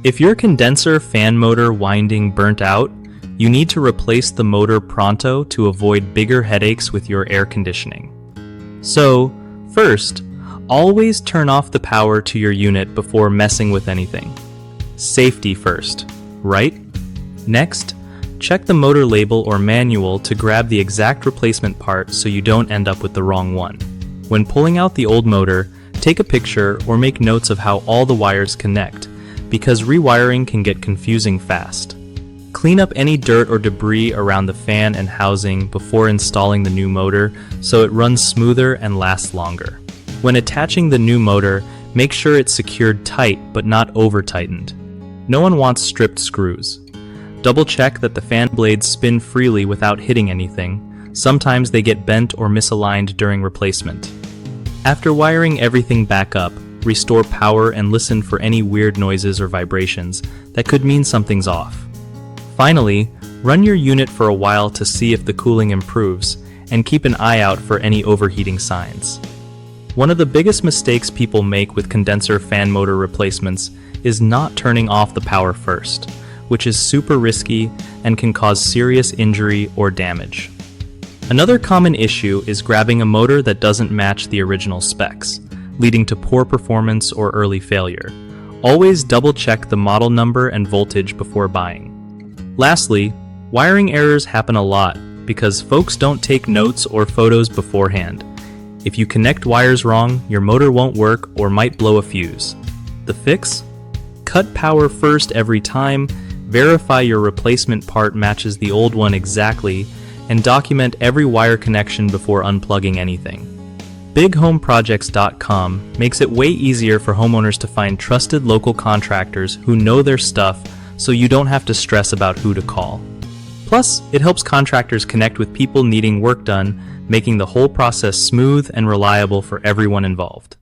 If your condenser fan motor winding burnt out, you need to replace the motor pronto to avoid bigger headaches with your air conditioning. So, first, always turn off the power to your unit before messing with anything. Safety first, right? Next, check the motor label or manual to grab the exact replacement part so you don't end up with the wrong one. When pulling out the old motor, take a picture or make notes of how all the wires connect, because rewiring can get confusing fast. Clean up any dirt or debris around the fan and housing before installing the new motor so it runs smoother and lasts longer. When attaching the new motor, make sure it's secured tight but not over-tightened. No one wants stripped screws. Double check that the fan blades spin freely without hitting anything. Sometimes they get bent or misaligned during replacement. After wiring everything back up, restore power and listen for any weird noises or vibrations that could mean something's off. Finally, run your unit for a while to see if the cooling improves, and keep an eye out for any overheating signs. One of the biggest mistakes people make with condenser fan motor replacements is not turning off the power first, which is super risky and can cause serious injury or damage. Another common issue is grabbing a motor that doesn't match the original specs, leading to poor performance or early failure. Always double check the model number and voltage before buying. Lastly, wiring errors happen a lot because folks don't take notes or photos beforehand. If you connect wires wrong, your motor won't work or might blow a fuse. The fix? Cut power first every time, verify your replacement part matches the old one exactly, and document every wire connection before unplugging anything. BigHomeProjects.com makes it way easier for homeowners to find trusted local contractors who know their stuff, so you don't have to stress about who to call. Plus, it helps contractors connect with people needing work done, making the whole process smooth and reliable for everyone involved.